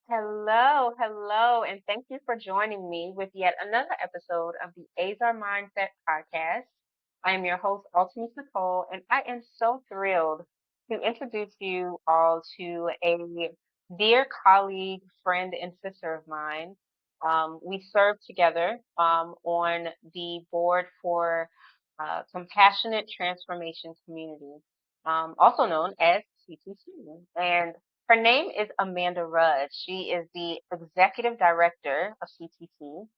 Hello, hello, and thank you for joining me with yet another episode of the Ezer Mindset podcast. I am your host, Altimese Nichole, and I am so thrilled to introduce you all to a dear colleague, friend, and sister of mine. We serve together on the board for Compassionate Transformation Community, also known as CTC. And her name is Amanda Rudd. She is the Executive Director of CTC,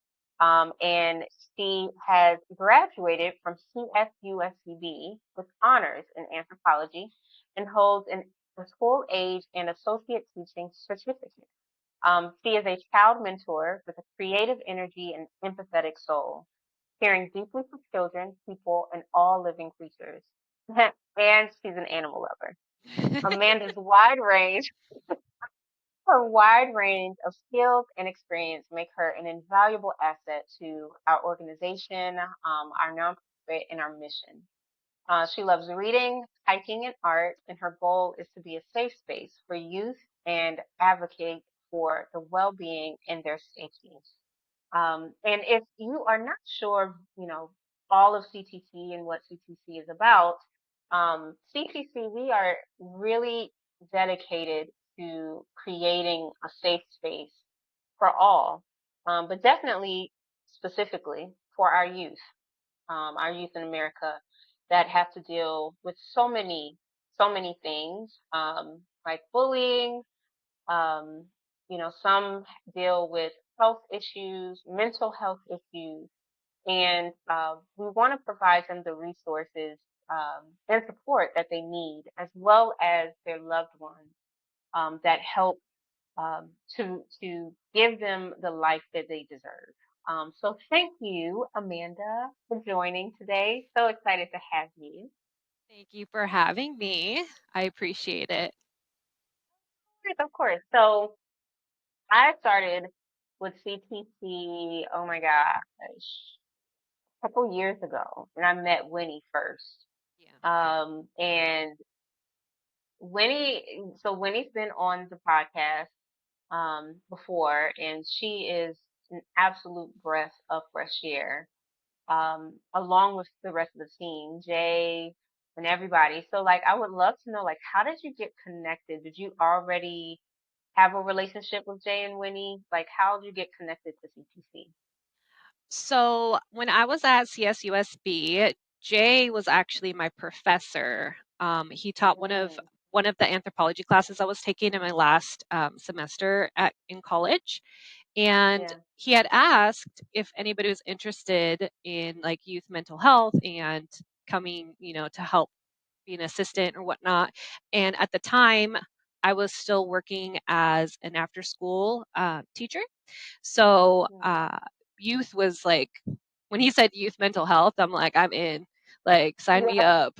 and she has graduated from CSUSCB with honors in anthropology and holds a school age and associate teaching certificate. She is a child mentor with a creative energy and empathetic soul, caring deeply for children, people, and all living creatures. And she's an animal lover. Amanda's wide range Her wide range of skills and experience make her an invaluable asset to our organization, our nonprofit, and our mission. She loves reading, hiking, and art, and her goal is to be a safe space for youth and advocate for the well-being and their safety. And if you are not sure, all of CTC and what CTC is about, CTC, we are really dedicated to creating a safe space for all, but definitely specifically for our youth in America that have to deal with so many things, like bullying, um, some deal with health issues, mental health issues, and we want to provide them the resources and support that they need, as well as their loved ones that help to give them the life that they deserve. So thank you, Amanda, for joining today. So excited to have you. Thank you for having me. I appreciate it. Yes, of course. So I started with CTC, oh my gosh, a couple years ago, and I met Winnie first. Yeah. And Winnie's been on the podcast before, and she is an absolute breath of fresh air, along with the rest of the team, Jay and everybody. So, like, I would love to know, like, how did you get connected? Did you already have a relationship with Jay and Winnie? Like, how did you get connected to CTC? So when I was at CSUSB, Jay was actually my professor. He taught Mm, one of the anthropology classes I was taking in my last semester in college, and yeah. he had asked if anybody was interested in like youth mental health and coming, to help be an assistant or whatnot. And at the time, I was still working as an after school teacher. So Mm, youth was like, when he said youth mental health, I'm like, I'm in. Like, sign me yeah. up.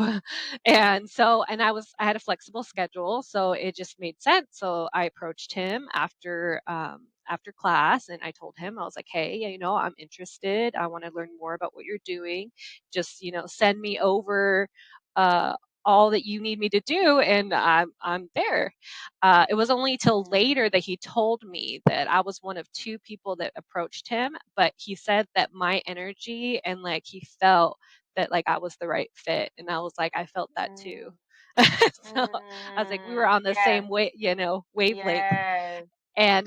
And I had a flexible schedule, so it just made sense. So I approached him after class, and I told him, I was like, hey, I'm interested. I want to learn more about what you're doing. Just, send me over uh, all that you need me to do, and I'm there. It was only till later that he told me that I was one of two people that approached him, but he said that my energy and like he felt that like I was the right fit, and I was like, I felt that too. Mm, So I was like, we were on the yes. same wavelength. Yes. And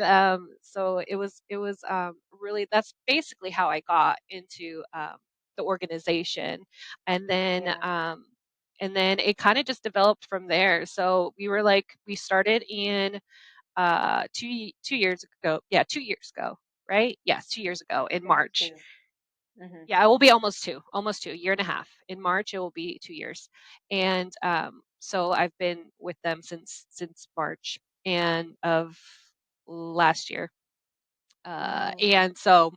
so it was really, that's basically how I got into the organization, and then Yeah. um, and then it kind of just developed from there. So we started in 2 years ago. Yeah, 2 years ago, right? Yes, 2 years ago in Yes. March. Too. Hmm. Yeah, it will be almost two, a year and a half. In March, it will be 2 years. And so I've been with them since March and of last year. Mm, And so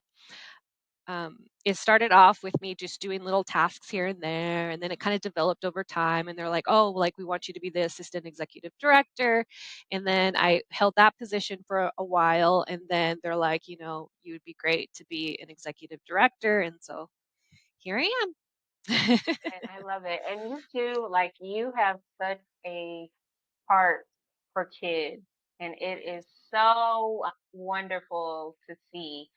it started off with me just doing little tasks here and there, and then it kind of developed over time. And they're like, "Oh, like we want you to be the assistant executive director," and then I held that position for a while, and then they're like, "You would be great to be an executive director," and so here I am. and I love it. And you too, like you have such a heart for kids. and it is so wonderful to see.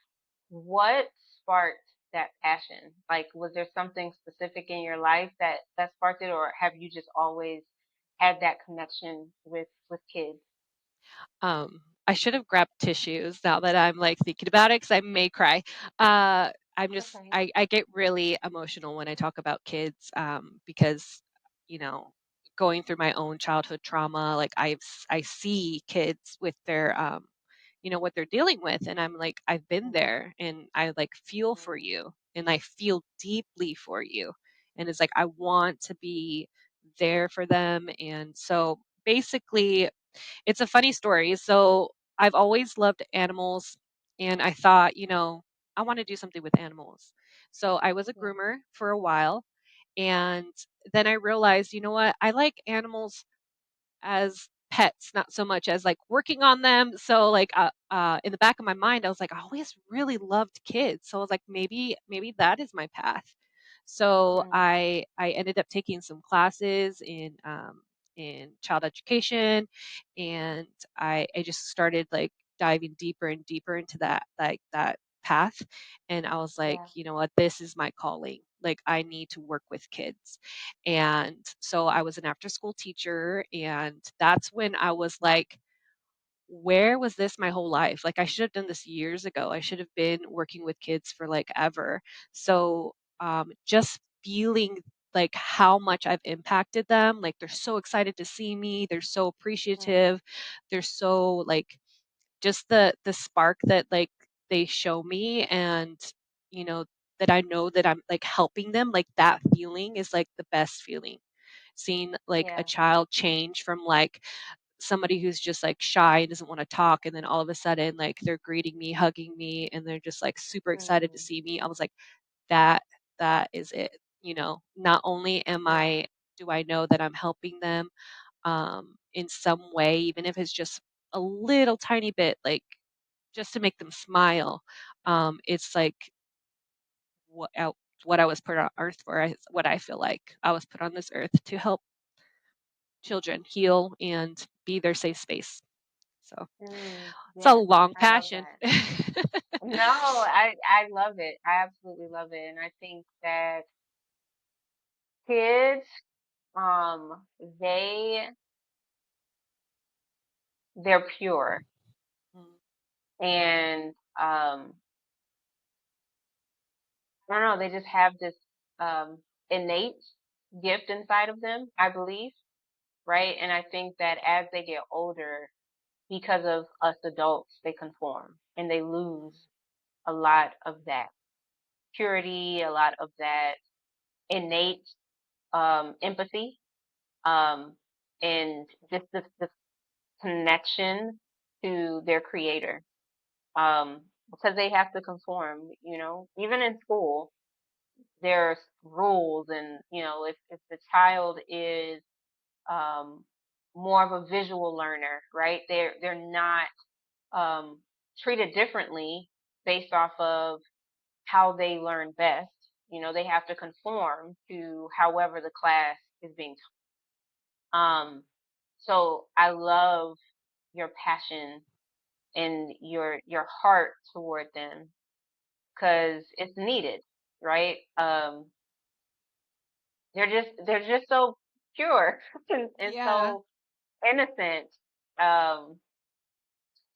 What sparked that passion? Like, was there something specific in your life that sparked it, or have you just always had that connection with kids? I should have grabbed tissues now that I'm, like, thinking about it, because I may cry. I'm just Okay. I get really emotional when I talk about kids, because, you know, going through my own childhood trauma, like, I see kids with their, what they're dealing with, and I'm like, "I've been Mm, there, and I, like, feel for mm, you, and I feel deeply for you." And it's like, I want to be there for them, and so, basically it's a funny story. So I've always loved animals, and I thought, I want to do something with animals. So I was a yeah. groomer for a while, and then I realized, you know what? I like animals as pets, not so much as like working on them. So like in the back of my mind, I was like, I always really loved kids. So I was like, maybe that is my path. So Mm, I ended up taking some classes in child education, and I just started like diving deeper and deeper into that path. And I was like, yeah. you know what, this is my calling. Like I need to work with kids. And so I was an after school teacher, and that's when I was like, where was this my whole life? Like I should have done this years ago. I should have been working with kids for like ever. So just feeling like how much I've impacted them, like they're so excited to see me, they're so Mm, appreciative, they're so like just the spark that, like, they show me, and, you know, that I know that I'm, like, helping them, like, that feeling is, like, the best feeling. Seeing, like, a yeah. child change from, like, somebody who's just, like, shy and doesn't wanna talk, and then all of a sudden, like, they're greeting me, hugging me, and they're just, like, super excited to Mm, see me. I was like, "That that is it," you know? Not only am yeah. I do I know that I'm helping them, in some way, even if it's just a little tiny bit, like just to make them smile. It's like what I, what I was put on earth for. What I feel like I was put on this earth to help children heal and be their safe space. So it's a Yes, long I love passion. that. No, I love it. I absolutely love it, and I think that kids, they they're pure, Mm, and I don't know, they just have this innate gift inside of them, I believe, right? And I think that as they get older, because of us adults, they conform and they lose a lot of that purity, a lot of that innate empathy, um, and just this connection to their creator. Because they have to conform, even in school, there's rules, and if the child is um, more of a visual learner, right? They're not um, treated differently based off of how they learn best. They have to conform to however the class is being taught. So I love your passion and your heart toward them because it's needed, right? They're just so pure and yeah. so innocent. Um,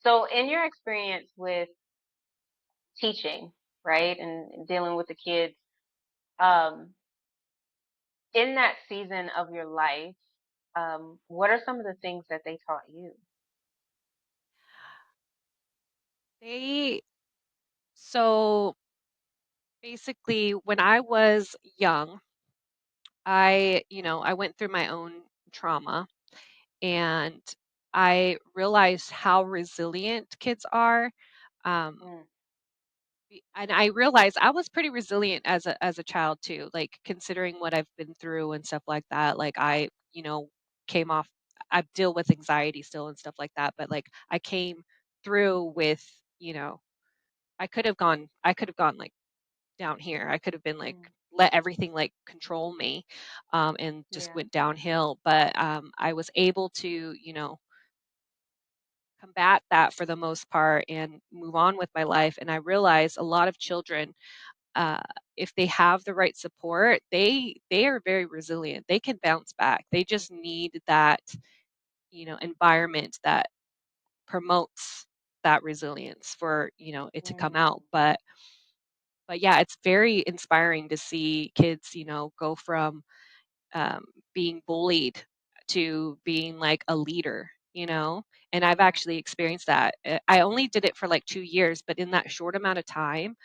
so in your experience with teaching, right, and dealing with the kids, um, in that season of your life, what are some of the things that they taught you? They so basically when I was young, I went through my own trauma, and I realized how resilient kids are. Um, Mm, and I realized I was pretty resilient as a child too, like considering what I've been through and stuff like that. Like came off I deal with anxiety still and stuff like that, but like I came through with, I could have gone like down here. I could have been like mm, let everything like control me, and just yeah. went downhill. But I was able to, combat that for the most part and move on with my life. And I realize a lot of children, uh, if they have the right support, they are very resilient. They can bounce back. They just need that, environment that promotes that resilience for, it to come out. Mm, But yeah, it's very inspiring to see kids, go from being bullied to being like a leader, and I've yeah. actually experienced that. I only did it for like 2 years, but in that short amount of time,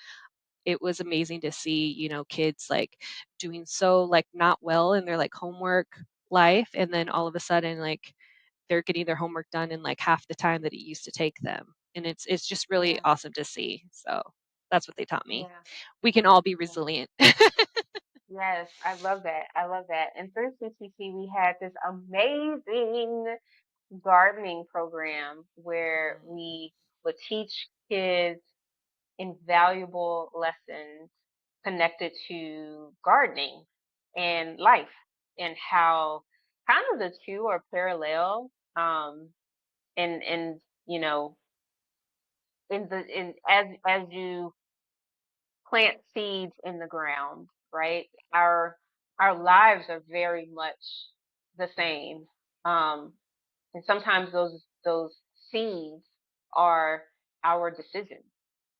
it was amazing to see, kids like doing so like not well in their like homework life. And then all of a sudden, like they're getting their homework done in like half the time that it used to take them. And it's just really Yeah. awesome to see. So that's what they taught me. Yeah. We can all be Yeah. resilient. Yes, I love that. I love that. And through CTC, we had this amazing gardening program where Mm, we would teach kids invaluable lessons connected to gardening and life and how kind of the two are parallel. And you know, in as you plant seeds in the ground, right? Our lives are very much the same. Um, and sometimes those seeds are our decisions.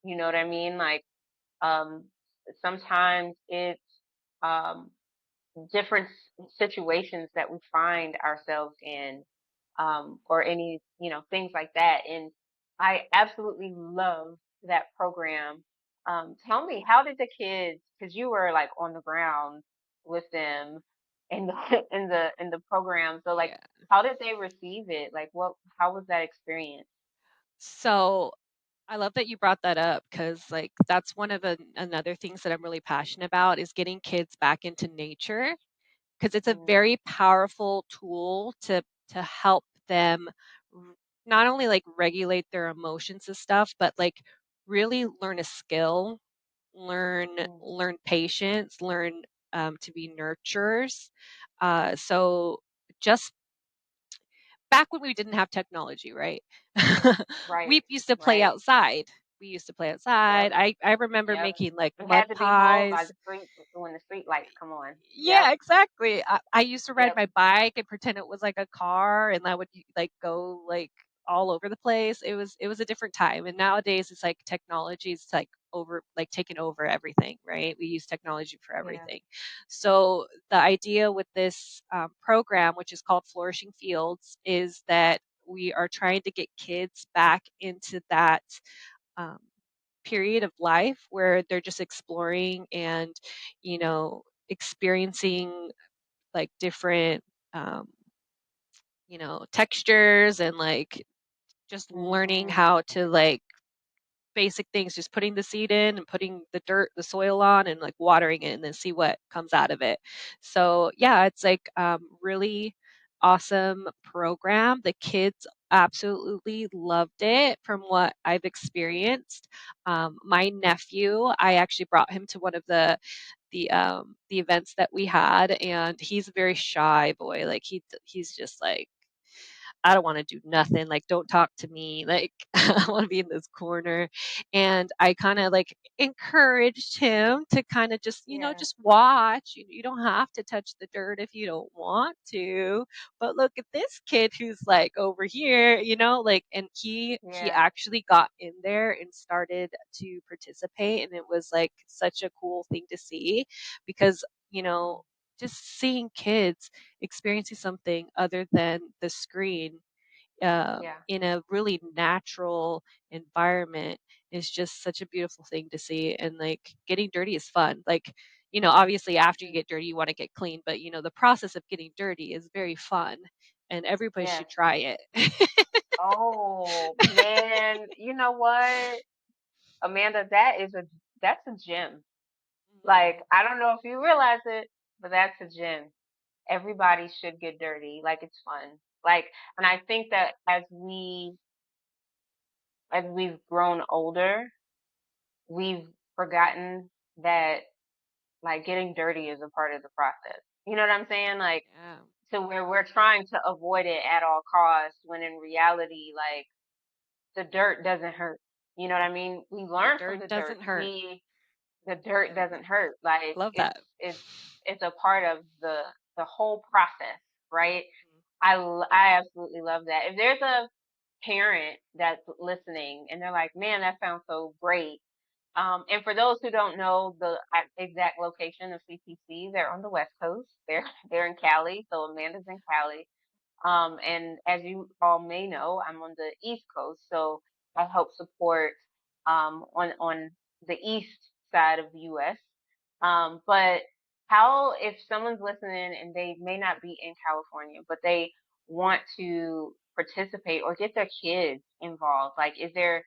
You know what I mean? Like um, sometimes it's um, different situations that we find ourselves in, or any, things like that. And I absolutely love that program. Tell me, how did the kids, because you were like on the ground with them in the in the program, so like, yeah. how did they receive it? Like, how was that experience? So I love that you brought that up because, like, that's one of another things that I'm really passionate about is getting kids back into nature because it's a Mm, very powerful tool to help them r- not only like regulate their emotions and stuff, but like really learn a skill, mm, learn patience, learn to be nurturers. So just back when we didn't have technology, right? right, We used to play right. outside. We used to play outside. Yep, I remember yep. making like We mud had to be home by pies. the street when the street lights come on. Yep, Yeah, exactly. I used to ride yep, my bike and pretend it was like a car, and I would like go like all over the place. It was a different time, and nowadays it's like technology's like over like taken over everything, right? We use technology for yeah. everything. So the idea with this program, which is called Flourishing Fields, is that we are trying to get kids back into that um, period of life where they're just exploring and experiencing like different um, textures and like just learning Mhm. how to like basic things, just putting the seed in and putting the soil on and like watering it and then see what comes out of it. So yeah, it's like really awesome program. The kids absolutely loved it from what I've experienced. My nephew, I actually brought him to one of the events that we had, and he's a very shy boy. Like he's just like I don't want to do nothing. Like, don't talk to me. Like, I want to be in this corner. And I kind of like encouraged him to kind of just, Yeah, just watch. You don't have to touch the dirt if you don't want to. But look at this kid who's like over here, like, and he yeah. actually got in there and started to participate. And it was like such a cool thing to see because, Mm, just seeing kids experiencing something other than the screen yeah, in a really natural environment is just such a beautiful thing to see. And like getting dirty is fun. Like, obviously after you mm, get dirty, you want to get clean, but the process of getting dirty is very fun and everybody yes. should try it. Oh man, you know what, Amanda? That's a gem. Like, Mhm. I don't know if you realize it, but that's a gem. Everybody should get dirty. Like, it's fun. Like, and I think that as we've grown older, we've forgotten that like getting dirty is a part of the process. You know what I'm saying? Like, Yeah. to where we're trying to avoid it at all costs when in reality, like, the dirt doesn't hurt. You know what I mean? We The learn from dirt the dirt. doesn't hurt. The dirt Yeah, doesn't hurt. Like love that. it's a part of the whole process, right? I absolutely love that. If there's a parent that's listening and they're like, "Man, that sounds so great." And for those who don't know the exact location of CTC, they're on the West Coast. They're in Cali, so Amanda's in Cali. And as you all may know, I'm on the East Coast, so I help support on the east side of the U.S. But how if someone's listening and they may not be in California, but they want to participate or get their kids involved, like is there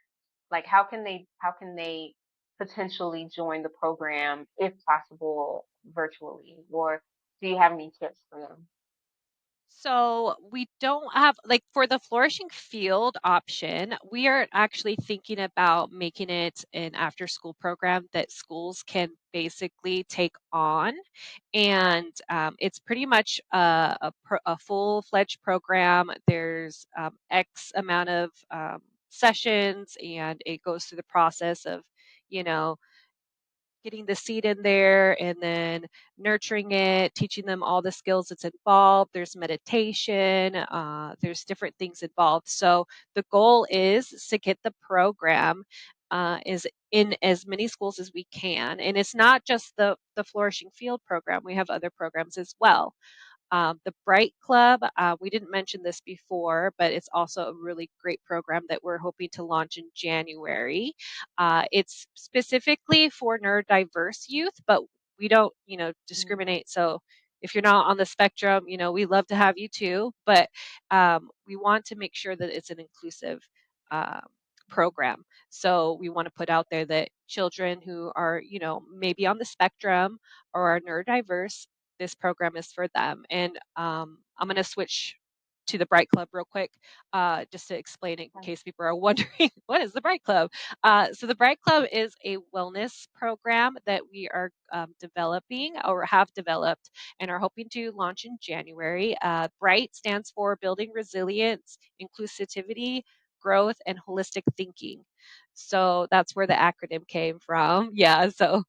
like how can they potentially join the program if possible virtually, or do you have any tips for them? So we don't have, like, for the flourishing field option, we are actually thinking about making it an after school program that schools can basically take on. And it's pretty much a full-fledged program. There's X amount of sessions, and it goes through the process of, you know, getting the seed in there and then nurturing it, teaching them all the skills that's involved. There's meditation, there's different things involved. So the goal is to get the program is in as many schools as we can. And it's not just the Flourishing Field program. We have other programs as well. The Bright Club, we didn't mention this before, but it's also a really great program that we're hoping to launch in January. It's specifically for neurodiverse youth, but we don't, Mm, discriminate. So if you're not on the spectrum, we love to have you too, but we want to make sure that it's an inclusive um, program. So we want to put out there that children who are, maybe on the spectrum or are neurodiverse, this program is for them. And I'm going to switch to the Bright Club real quick, just to explain it in okay. case people are wondering what is the Bright Club. So the Bright Club is a wellness program that we are developing or have developed and are hoping to launch in January. Bright stands for Building Resilience, Inclusivity, Growth, and Holistic Thinking. So that's where the acronym came from. Yeah. So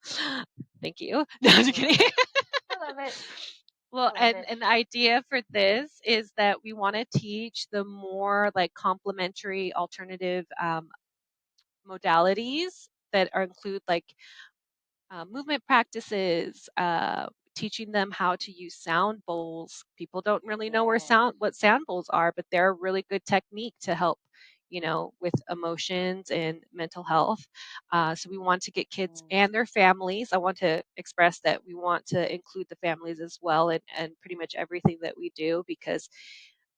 thank you. No, I'm I just love kidding. it. I love it. Well, I love and it. the idea for this is that we want to teach the more like complementary alternative modalities that are include like movement practices, teaching them how to use sound bowls. People don't really know Yes. what sound bowls are, but they're a really good technique to help, with emotions and mental health. So we want to get kids Mm, and their families. I want to express that we want to include the families as well, and pretty much everything that we do, because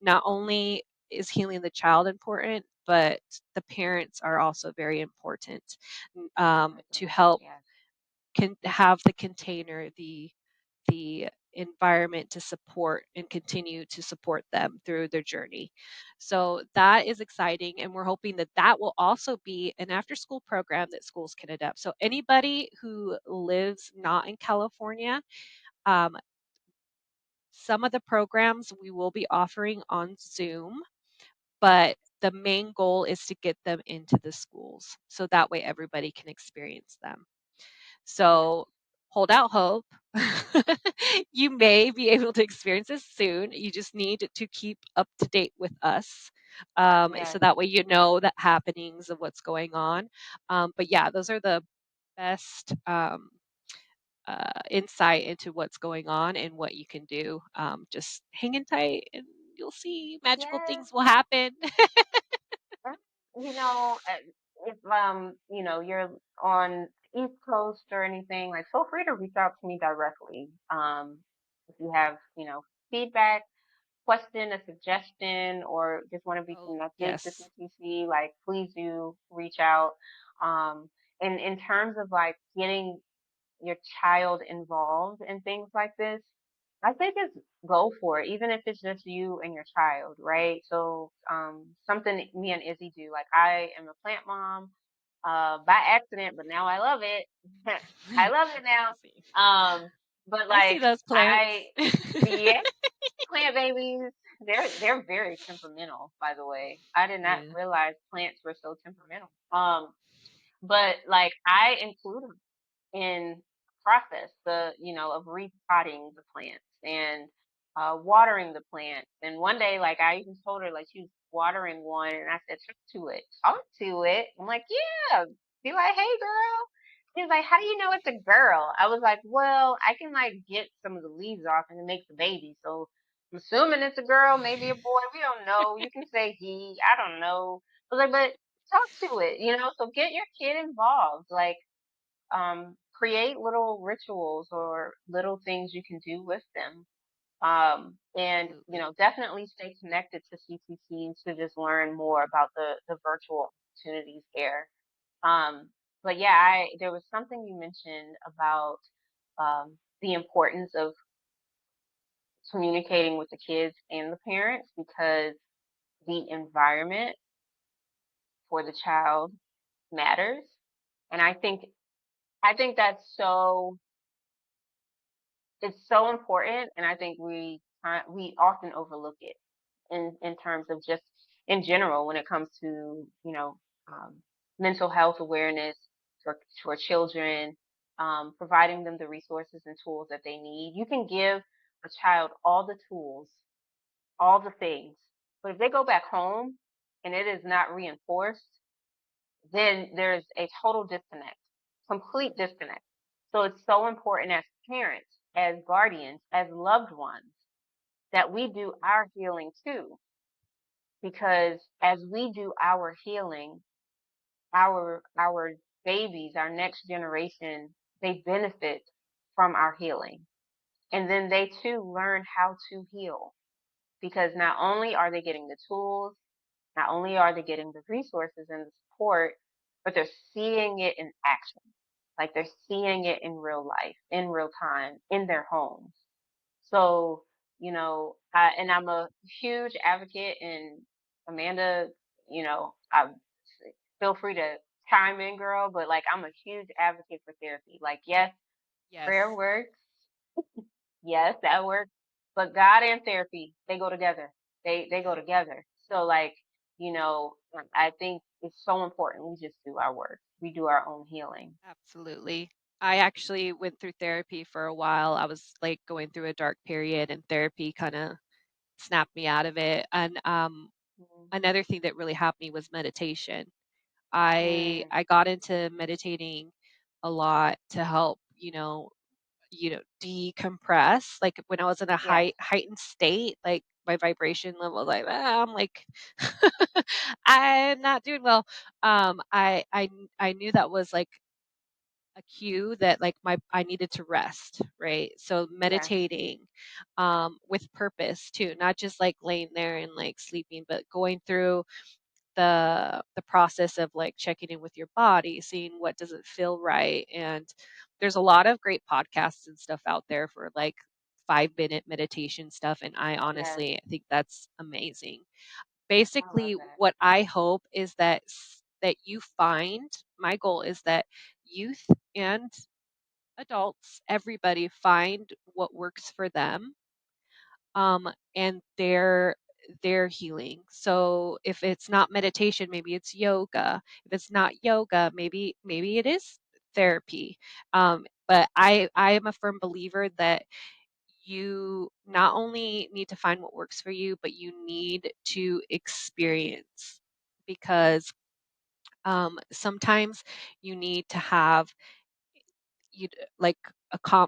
not only is healing the child important, but the parents are also very important, to definitely. help Yes. can have the container, the environment to support and continue to support them through their journey. So that is exciting, and we're hoping that that will also be an after school program that schools can adapt. So anybody who lives not in California, um, some of the programs we will be offering on Zoom, but the main goal is to get them into the schools so that way everybody can experience them. Yes. So hold out hope. You may be able to experience this soon. You just need to keep up to date with us. So Yes. that way you know the happenings of what's going on. But yeah, those are the best insight into what's going on and what you can do. Just hang in tight and you'll see magical Yes. things will happen. Uh, if you're on East Coast or anything, like feel free to reach out to me directly. If you have, feedback, question, a suggestion, or just want to be Oh, connected to yes. CTC, like please do reach out. And in terms of like getting your child involved in things like this, I say just go for it, even if it's just you and your child, right? So, something me and Izzy do, like I am a plant mom, by accident, but now I love it. I love it now. See. Um, but I see like those plants. I, yeah, plant babies. They're very temperamental, by the way. I did not Yeah. realize plants were so temperamental. But like I include them in process of repotting the plants and watering the plants. And one day, like I even told her, like she was watering one, and I said, talk to it. I'm like, yeah, be like, hey, girl. She was like, how do you know it's a girl? I was like, well, I can like get some of the leaves off and it makes a baby. So I'm assuming it's a girl, maybe a boy. We don't know. You can say he. I don't know. I was like, but talk to it, so get your kid involved. Like, create little rituals or little things you can do with them. And Absolutely. definitely stay connected to CTC to just learn more about the virtual opportunities there. Um, but yeah, there was something you mentioned about the importance of communicating with the kids and the parents because the environment for the child matters. And I think that's it's so important, and I think we often overlook it in terms of just in general when it comes to um, mental health awareness for children, providing them the resources and tools that they need. You can give a child all the tools, all the things, but if they go back home and it is not reinforced, then there's a total disconnect, complete disconnect. So it's so important as parents, as guardians, as loved ones, that we do our healing too. Because as we do our healing, our babies, our next generation, they benefit from our healing. And then they too learn how to heal. Because not only are they getting the tools, not only are they getting the resources and the support, but they're seeing it in action. Like they're seeing it in real life, in real time, in their homes. So, and I'm a huge advocate, and Amanda, I feel free to chime in, girl, but like I'm a huge advocate for therapy. Like, yes, prayer Yes. works. Yes, that works. But God and therapy, they go together. They go Yeah. together. So like, I think it's so important we just do our work. We do our own healing. Absolutely. I actually went through therapy for a while. I was like going through a dark period, and therapy kind of snapped me out of it. And Mm, another thing that really helped me was meditation. I mm, I got into meditating a lot to help, decompress. Like when I was in a yes, heightened state, like my vibration level, like I'm like I'm not doing well. I knew that was like a cue that like I needed to rest, right? So yes, meditating with purpose too, not just like laying there and like sleeping, but going through the process of like checking in with your body, seeing what doesn't feel right. And there's a lot of great podcasts and stuff out there for like 5-minute meditation stuff, and I yes. honestly think that's amazing. I love Basically, that. what I hope is that that you find, my goal is that youth and adults, everybody find what works for them, and their healing. So if it's not meditation, maybe it's yoga. If it's not yoga, maybe it is therapy. But I am a firm believer that you not only need to find what works for you, but you need to experience, because sometimes you need to have you like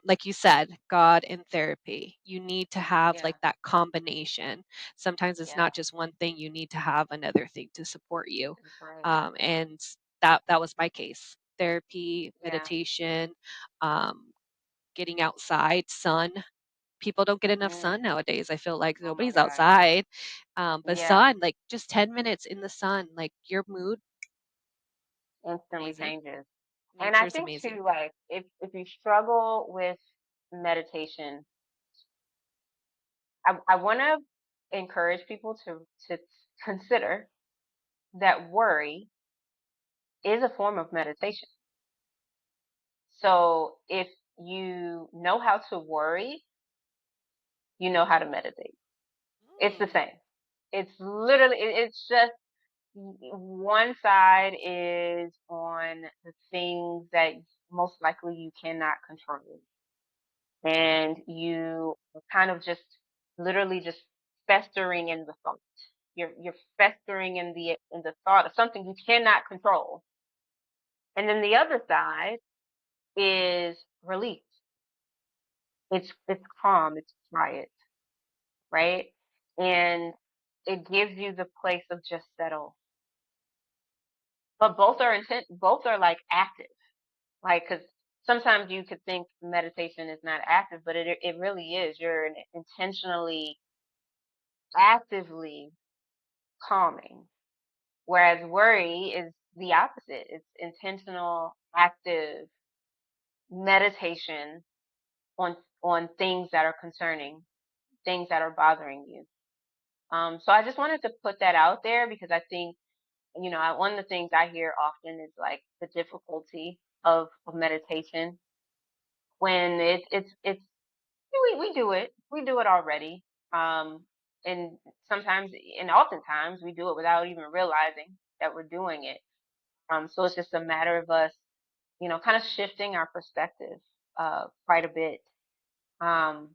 like you said, God and therapy. You need to have Yeah, like that combination. Sometimes it's yeah, not just one thing, you need to have another thing to support you. that's right. And that was my case. Therapy, Yeah. meditation, um, getting outside, sun. People don't get enough Mm, sun nowadays. I feel like oh my nobody's gosh. outside. But Yeah, sun, like just 10 minutes in the sun, like your mood, instantly amazing. changes. And I Nature's think amazing. too, like if you struggle with meditation, I want to encourage people to consider that worry is a form of meditation. So if you know how to worry, you know how to meditate. It's the Mm. same. It's literally, it's just one side is on the things that most likely you cannot control, and you are kind of just literally just festering in the thought. You're festering in the thought of something you cannot control. And then the other side is relief. It's calm, it's quiet, right? And it gives you the place of just settle. But both are like active. Like, cause sometimes you could think meditation is not active, but it really is. You're intentionally, actively calming. Whereas worry is the opposite. It's intentional, active meditation on things that are concerning, things that are bothering you. So I just wanted to put that out there because I think, one of the things I hear often is like the difficulty of meditation when it's we do it already. Um, and sometimes and oftentimes we do it without even realizing that we're doing it. So it's just a matter of us, kind of shifting our perspective quite a bit. Um,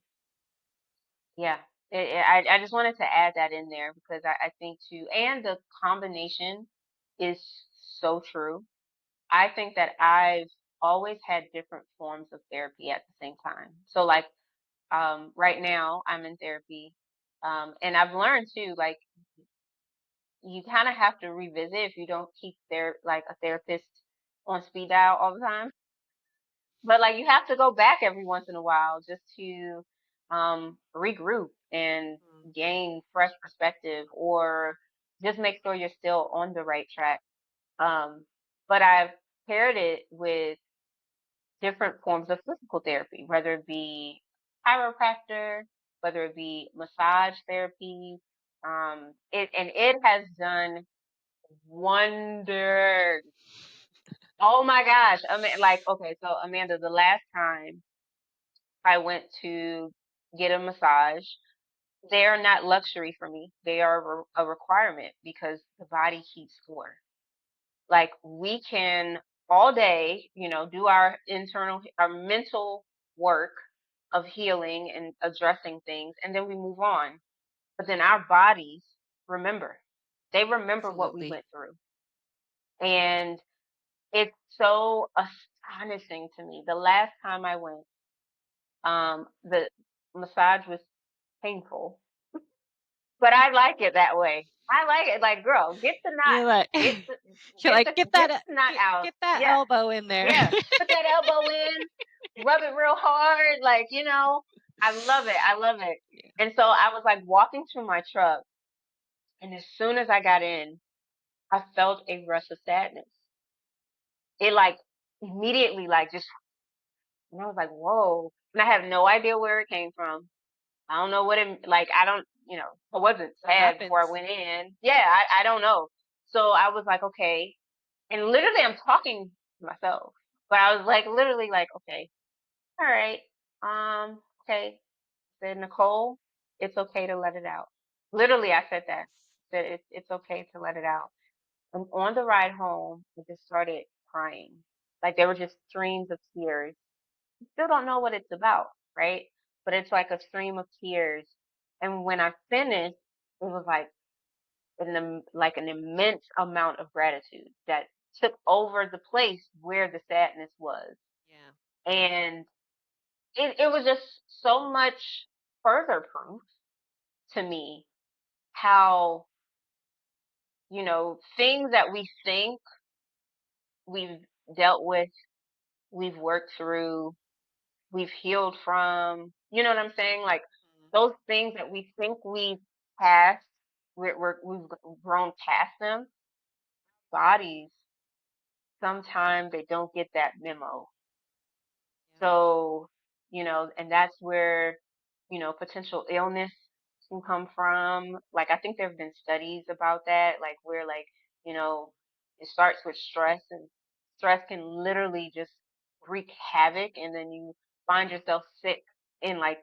yeah, I just wanted to add that in there because I think too, and the combination is so true. I think that I've always had different forms of therapy at the same time. So like right now I'm in therapy. And I've learned too, like you kind of have to revisit if you don't keep like a therapist on speed dial all the time. But like you have to go back every once in a while just to regroup and Mm. gain fresh perspective or just make sure you're still on the right track. Um, but I've paired it with different forms of physical therapy, whether it be chiropractor, whether it be massage therapy. It has done wonders. Oh my gosh. I mean, like, okay, so Amanda, the last time I went to get a massage, they are not luxury for me. They are a requirement because the body keeps score. Like we can all day, do our mental work of healing and addressing things, and then we move on. But then our bodies remember. They remember what we Absolutely. went through. And it's so astonishing to me. The last time I went, the massage was painful, but I like it that way. I like it like, girl, get the knot, You're like get the you're like, "Get get that the knot out. get that Yeah, elbow in there." yeah. Put that elbow in, rub it real hard, like, I love it. I love it. Yeah. And so I was like walking to my truck, and as soon as I got in, I felt a rush of sadness. It like immediately like just and I was like, whoa. And I have no idea where it came from. I don't know what it like. I don't, I wasn't What sad before I happens? went in. Yeah, I don't know. So I was like, okay. And literally, I'm talking to myself, but I was like, literally, like, okay, all right, okay. Said Nicole, it's okay to let it out. Literally, I said that. Said it's okay to let it out. And on the ride home, I just started crying. Like there were just streams of tears. Still don't know what it's about, right? But it's like a stream of tears. And when I finished, it was like like an immense amount of gratitude that took over the place where the sadness was. Yeah. And it was just so much further proof to me how, things that we think we've dealt with, we've worked through, we've healed from. You know what I'm saying? Like Mhm. those things that we think we've passed, we've grown past them. Bodies sometimes they don't get that memo. Yeah. So, and that's where, potential illness can come from. Like I think there have been studies about that, like where like, you know, it starts with stress and stress can literally just wreak havoc and then you find Mhm. yourself sick and like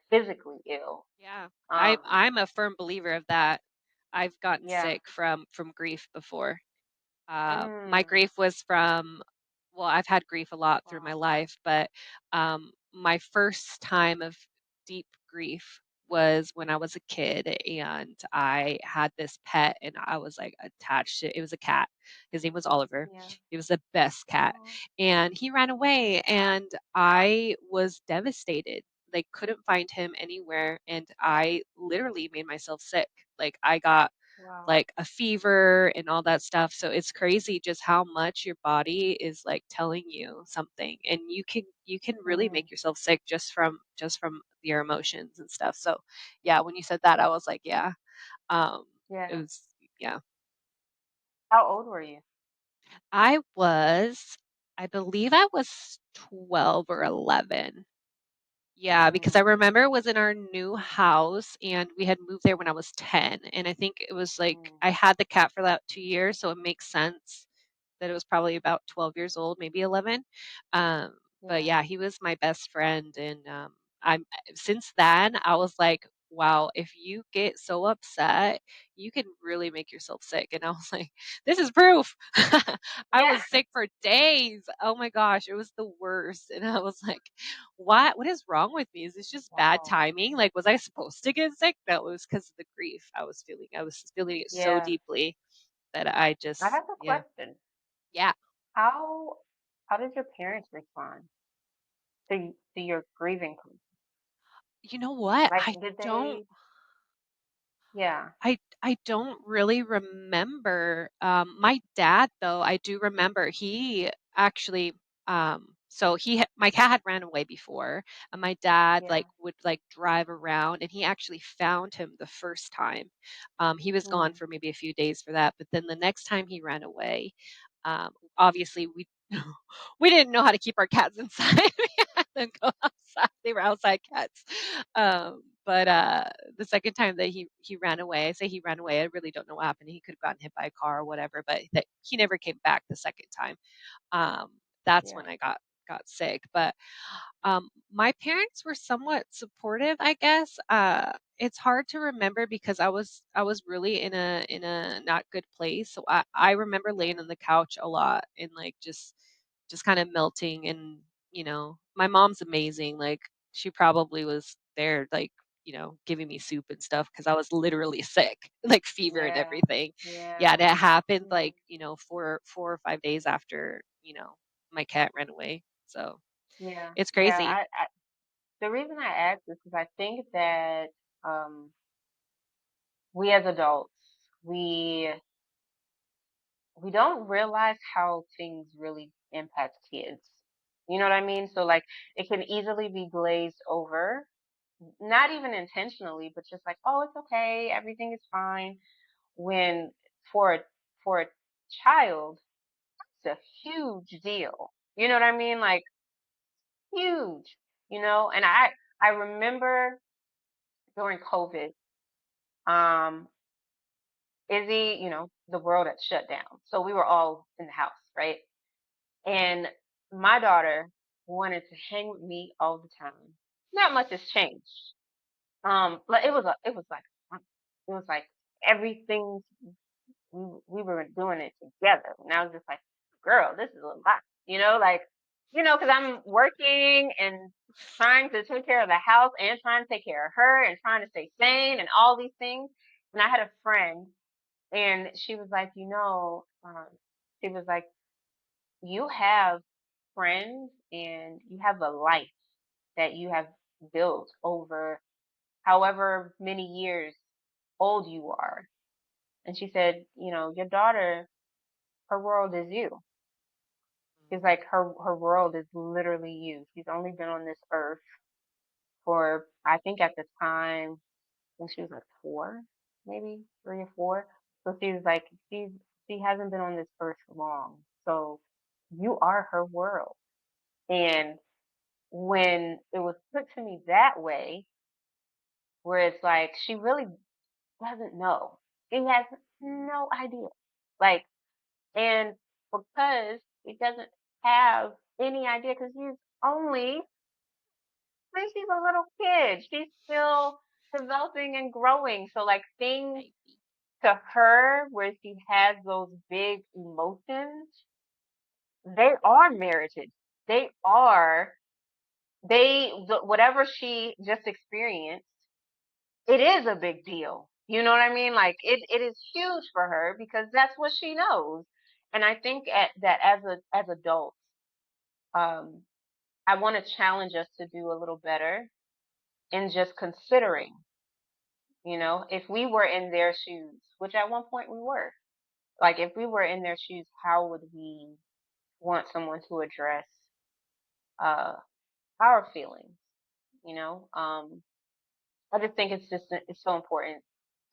physically ill. Yeah. Um, I'm a firm believer of that. I've gotten yeah. sick from grief before. My Mm, grief was from, well, I've had grief a lot through my wow. life, but my first time of deep grief was when I was a kid and I had this pet and I was like attached to it. It was a cat. His name was Oliver. Yeah. He was the best cat. Oh, And he ran away and I was devastated. They couldn't find him anywhere and I literally made myself sick. Like I got wow. like a fever and all that stuff. So it's crazy just how much your body is like telling you something and you can really Mm, make yourself sick just from your emotions and stuff. So yeah, when you said that I was like, yeah. Um it yeah. was yeah. How old were you? I was I believe I was 12 or 11. Yeah, because I Mm, remember it was in our new house and we had moved there when I was 10. And I think it was like mm, I had the cat for that 2 years, so it makes sense that it was probably about 12 years old, maybe 11. Um, but yeah. yeah, he was my best friend. And I'm since then, I was like, wow, if you get so upset, you can really make yourself sick. And I was like, this is proof. I Yeah. was sick for days. Oh my gosh, it was the worst. And I was like, what is wrong with me? Is this just bad Wow. timing? Like, was I supposed to get sick? No, it was because of the grief I was feeling. I was feeling it so Yeah. deeply that I I just, have a yeah, question. yeah. How how did your parents respond to your grieving? You know what? Like, did Don't they? Yeah. I don't really remember. My dad, though, I do remember. He actually, so my cat had ran away before, and my dad Yeah. like would like drive around, and he actually found him the first time. He was gone Mm, for maybe a few days for that, but then the next time he ran away, obviously we we didn't know how to keep our cats inside. We had them go outside. They were outside cats. But the second time that he ran away, I say he ran away. I really don't know what happened. He could have gotten hit by a car or whatever, but that he never came back the second time. Um, that's yeah. when I got sick. But my parents were somewhat supportive, I guess. It's hard to remember because I was really in a not good place. So I remember laying on the couch a lot and like just kind of melting. And my mom's amazing. Like she probably was there, like giving me soup and stuff because I was literally sick, like fever and Yeah. everything. Yeah, Yeah. that happened Yeah. like 4 or 5 days after my cat ran away. So. Yeah. It's Yeah. crazy. The reason I ask is because I think that um, we as adults, we we don't realize how things really impact kids. You know what I mean? So like it can easily be glazed over, not even intentionally, but just like, oh, it's okay, everything is fine. When for a for a child, it's a huge deal. You know what I mean? Like huge. And I remember during COVID, um, Izzy, the world had shut down. So we were all in the house, right? And my daughter wanted to hang with me all the time. Not much has changed. But it was like everything we were doing it together. And I was just like, girl, this is a lot, because I'm working and trying to take care of the house and trying to take care of her and trying to stay sane and all these things. And I had a friend and she was like, she was like, you have friends and you have a life that you have built over however many years old you are. And she said, your daughter, her world is you. She's like, her world is literally you. She's only been on this earth for, I think at the time, when she was like 4, maybe 3 or 4. So she was like, she hasn't been on this earth long. So you are her world. And when it was put to me that way, where it's like she really doesn't know. She has no idea. Like, and because she doesn't have any idea, because she's only since she's a little kid. She's still developing and growing. So like things Baby. to her where she has those big emotions, they are merited. They are whatever she just experienced, it is a big deal. You know what I mean? Like it is huge for her because that's what she knows. And I think that as adults, um, I want to challenge us to do a little better in just considering, if we were in their shoes, which at one point we were, like if we were in their shoes, how would we want someone to address uh our feelings? You know, I just think it's so important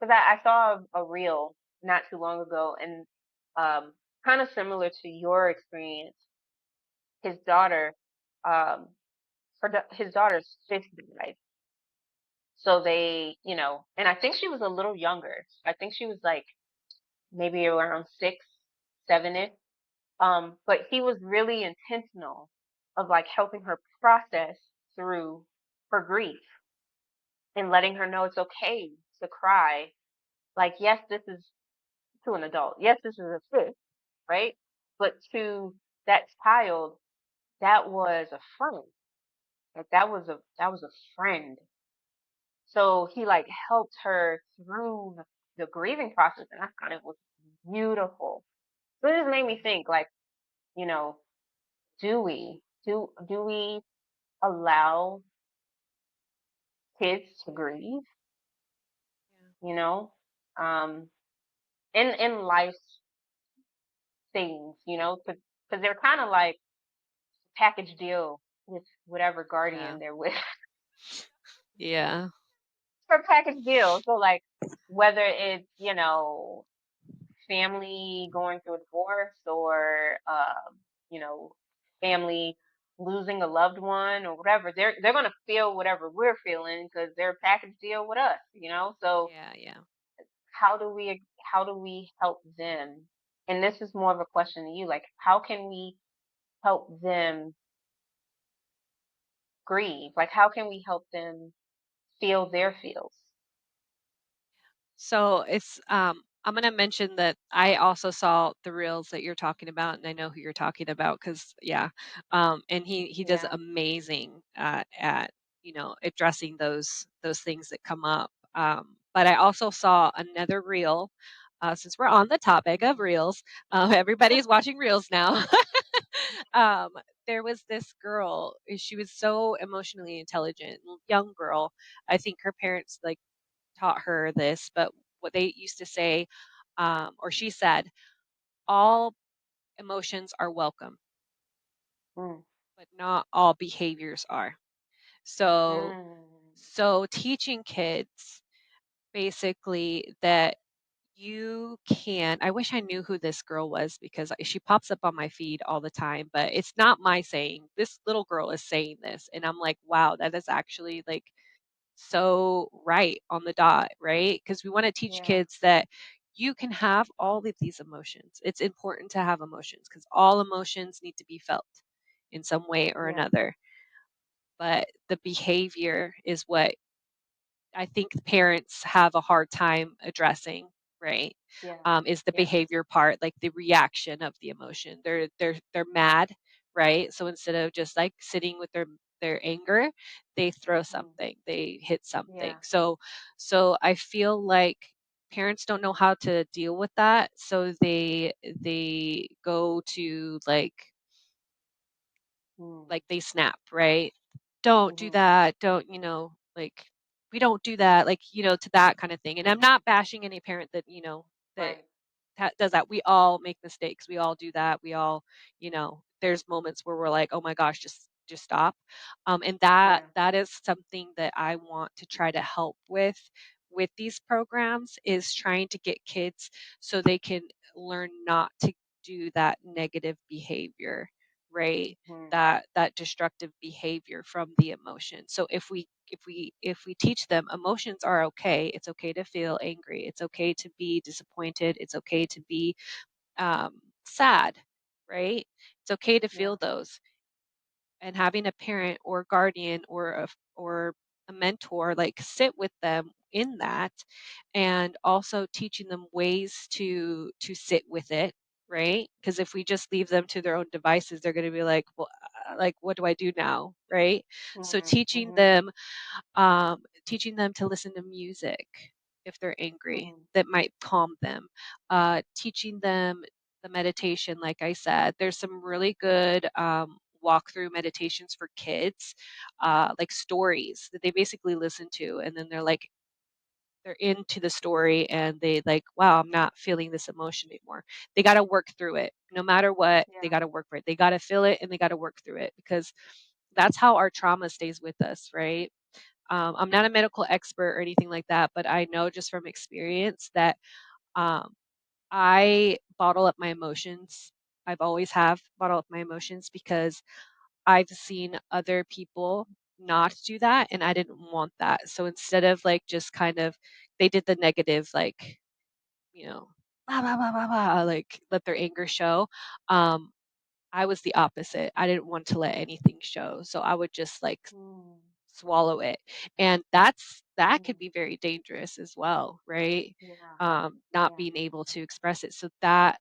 because I saw a reel not too long ago, and um, kind of similar to your experience. His daughter, um, his daughter's 50, right? So they, and I think she was a little younger. I think she was like maybe around 6, 7ish. But he was really intentional of like helping her process through her grief and letting her know it's okay to cry. Like, yes, this is to an adult. Yes, this is a fifth, right? But to that child, that was a friend. Like that was a friend. So he like helped her through the grieving process, and I thought it was beautiful. So it just made me think, like, you know, do we allow kids to grieve? Yeah. You know, um, in life things, because they're kind of like package deal with whatever Yeah. guardian they're with. Yeah. For package deal. So like whether it's, family going through a divorce or you know, family losing a loved one or whatever, they're gonna feel whatever we're feeling because they're a package deal with us. So Yeah. Yeah. how do we help them? And this is more of a question to you, like how can we help them grieve? Like how can we help them feel their feels? So I'm gonna mention that I also saw the reels that you're talking about, and I know who you're talking about because yeah, and he does Yeah. amazing at addressing those things that come up. But I also saw another reel. Since we're on the topic of reels, everybody's watching reels now. um, there was this girl. She was so emotionally intelligent, young girl. I think her parents like taught her this, but what they used to say, or she said, all emotions are welcome, Mm. but not all behaviors are. So, Mm. so teaching kids basically that you can. I wish I knew who this girl was because she pops up on my feed all the time, but it's not my saying. This little girl is saying this, and I'm like, wow, that is actually like so right on the dot, right? Because we want to teach Yeah. kids that you can have all of these emotions. It's important to have emotions because all emotions need to be felt in some way or Yeah. another. But the behavior is what I think parents have a hard time addressing, right? Yeah. Is the Yeah. behavior part, like the reaction of the emotion. They're mad, right? So instead of just like sitting with their anger, they throw Mm. something, they hit something. Yeah. So I feel like parents don't know how to deal with that, so they go to Mm. like they snap, right? Don't do Mhm. that. Don't, like we don't do that, like, to that kind of thing. And I'm not bashing any parent that, that Right. does that. We all make mistakes. We all do that. We all, there's moments where we're like, "Oh my gosh, just stop." And that Yeah. that is something that I want to try to help with these programs is trying to get kids so they can learn not to do that negative behavior, right? Mhm. That destructive behavior from the emotion. So if we teach them emotions are okay, it's okay to feel angry, it's okay to be disappointed, it's okay to be sad, right? It's okay to Yeah. feel those. And having a parent or guardian or or a mentor, like sit with them in that, and also teaching them ways to sit with it, right? Because if we just leave them to their own devices, they're going to be like, well, like what do I do now, right? So Mm-hmm. teaching them to listen to music if they're angry, Mm-hmm. that might calm them. Teaching them the meditation, like I said, there's some really good walkthrough meditations for kids, like stories that they basically listen to, and then they're into the story and they like, wow, I'm not feeling this emotion anymore. They got to work through it. No matter what, they Yeah. got to work for it. They got to feel it and they got to work through it, because that's how our trauma stays with us, right? I'm not a medical expert or anything like that, but I know just from experience that um, I bottle up my emotions. I've always have bottled up my emotions because I've seen other people not do that, and I didn't want that. So instead of like just kind of, they did the negative, like, you know, blah, blah, blah, blah, blah, like let their anger show. Um, I was the opposite. I didn't want to let anything show. So I would just like Mm. swallow it. And that could be very dangerous as well, right? Yeah. Not Yeah. being able to express it. So that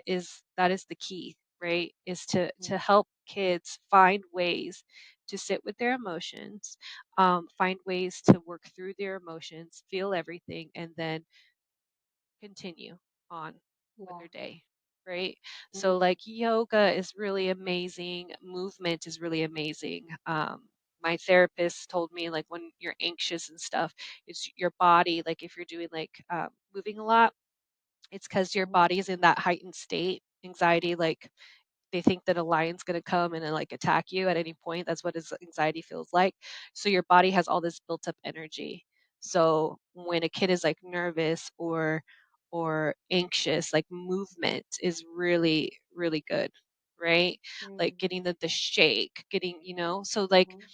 is the key, right? Is to Mm. help kids find ways to sit with their emotions, find ways to work through their emotions, feel everything, and then continue on with Yeah. their day, right? So, Mm. like, yoga is really amazing, movement is really amazing. My therapist told me, like, when you're anxious and stuff, it's your body, like, if you're doing like moving a lot, it's because your Mm. body is in that heightened state, anxiety, like they think that a lion's gonna come and then, like, attack you at any point. That's what his anxiety feels like. So your body has all this built up energy. So when a kid is, like, nervous or anxious, like, movement is really, really good, right? Like, Mm. getting the shake, getting, so, like, Mm-hmm.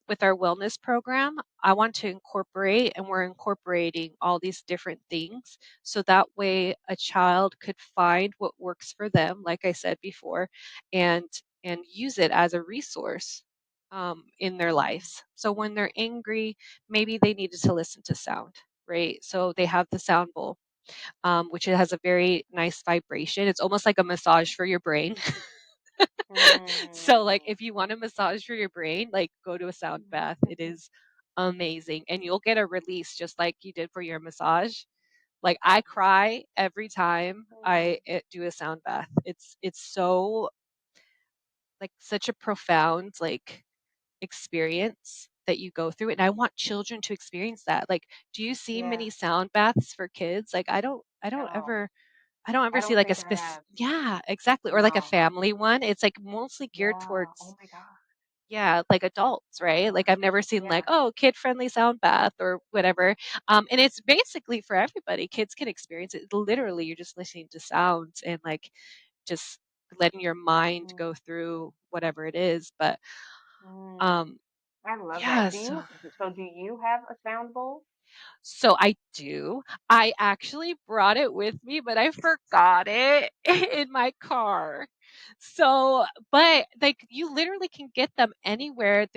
with our wellness program, I want to incorporate, and we're incorporating all these different things. So that way a child could find what works for them, like I said before, and use it as a resource in their Mm. lives. So when they're angry, maybe they needed to listen to sound, right? So they have the sound bowl, which it has a very nice vibration. It's almost like a massage for your brain. So, like, Mm. if you want a massage for your brain, like, go to a sound bath. It is amazing, and you'll get a release just like you did for your massage. Like, I cry every time Mm. do a sound bath. It's so, like, such a profound, like, experience that you go through, and I want children to experience that. Like, do you see Yeah. many sound baths for kids? Like, No, I don't ever I see don't like a think I spec. have. Yeah, exactly, or like a No. family one. It's like mostly geared Yeah. towards, Oh my God. yeah, like adults, right? Yeah. Like I've never seen like, Yeah. oh, kid-friendly sound bath or whatever. And it's basically for everybody. Kids can experience it. Literally, you're just listening to sounds and like just letting your mind Mm. go through whatever it is. But Mm. um, I love yeah, that. Do you have a sound bowl? so I do. I actually brought it with me, but I forgot it in my car. So, but like you literally can get them anywhere.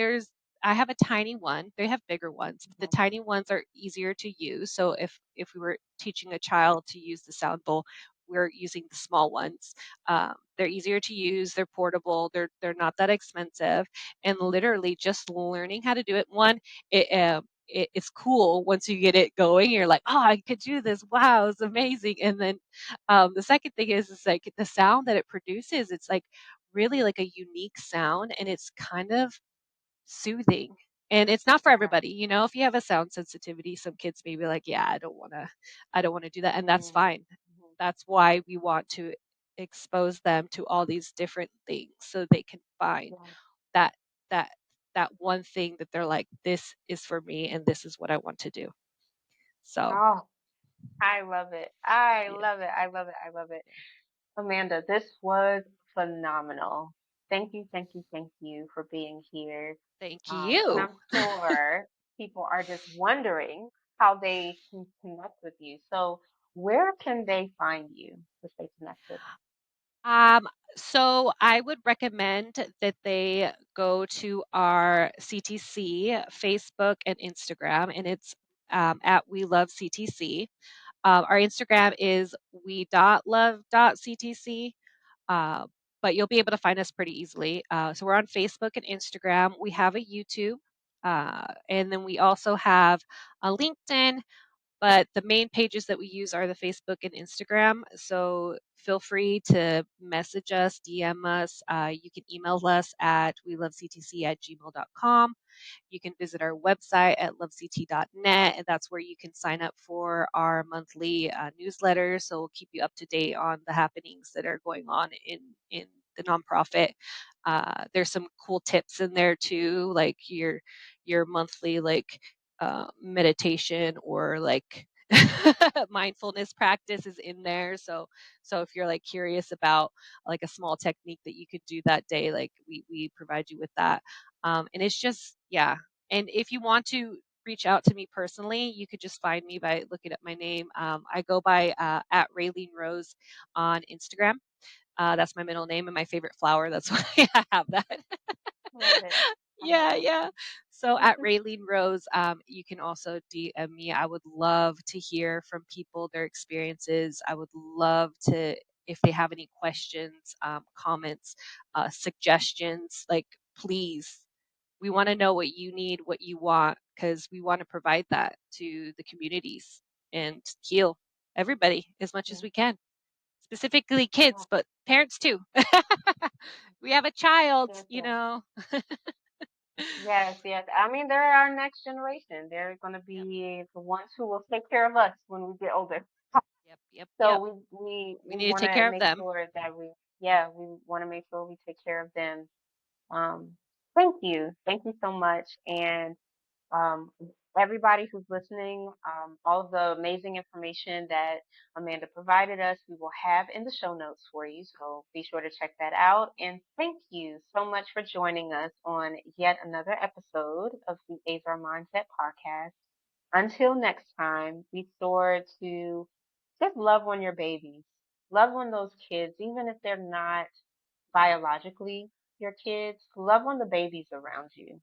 I have a tiny one. They have bigger ones, but the Mhm. tiny ones are easier to use. So if we were teaching a child to use the sound bowl, we're using the small ones. They're easier to use. They're portable. They're not that expensive, and literally just learning how to do it. One, it's cool once you get it going. You're like, oh, I could do this. Wow, it's amazing. And then the second thing is like the sound that it produces. It's like really like a unique sound, and it's kind of soothing. And it's not for Yeah. everybody, if you have a sound sensitivity, some kids may be like, yeah, I don't want to do that. And that's Mm. fine. Mhm. That's why we want to expose them to all these different things so they can find Yeah. that that that one thing that they're like, this is for me and this is what I want to do. So Oh, I love it. I yeah, love it. I love it. I love it. Amanda, this was phenomenal. Thank you, thank you for being here. thank And you. I'm sure people are just wondering how they can connect with you. So, where can they find you to stay connected? Um, so I would recommend that they go to our CTC Facebook and Instagram, and it's at We Love CTC. Our Instagram is we.love.ctc, uh, but you'll be able to find us pretty easily. So we're on Facebook and Instagram. We have a YouTube, and then we also have a LinkedIn, but the main pages that we use are the Facebook and Instagram. So feel free to message us, DM us. You can email us at welovectc@gmail.com. You can visit our website at lovect.net, and that's where you can sign up for our monthly newsletter. So we'll keep you up to date on the happenings that are going on in the nonprofit. There's some cool tips in there too, like your monthly meditation or like mindfulness practice is in there. So if you're like curious about like a small technique that you could do that day, like we provide you with that. And it's just, yeah. And if you want to reach out to me personally, you could just find me by looking up my name. I go by at Raylene Rose on Instagram. That's my middle name and my favorite flower. That's why I have that. Love it. I Yeah, love yeah. So it. at Raylene Rose, you can also DM me. I would love to hear from people, their experiences. I would love to, if they have any questions, comments, suggestions, like please, we want to know what you need, what you want, because we want to provide that to the communities and heal everybody as much Yeah, as we can, specifically yeah, kids, but parents too. We have a child, yes, you yes. know. Yes, yes. I mean, they're our next generation. They're going to Yep, be the ones who will take care of us when we get older. yep, yep, So yep. We we need to want take to care of make them. sure that yeah, we want to make sure we take care of them. Um, thank you so much, and um, everybody who's listening, all of the amazing information that Amanda provided us, we will have in the show notes for you. So be sure to check that out. And thank you so much for joining us on yet another episode of the Ezer Mindset Podcast. Until next time, be sure to just love on your babies. Love on those kids, even if they're not biologically your kids. Love on the babies around you.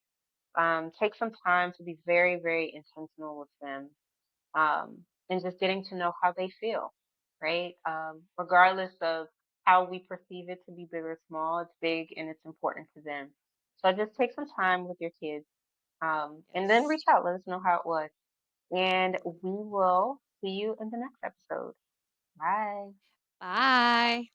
Take some time to be very, very intentional with them, and just getting to know how they feel, right? Regardless of how we perceive it to be big or small, it's big and it's important to them. So just take some time with your kids, and then Yes. reach out. Let us know how it was. And we will see you in the next episode. Bye. Bye.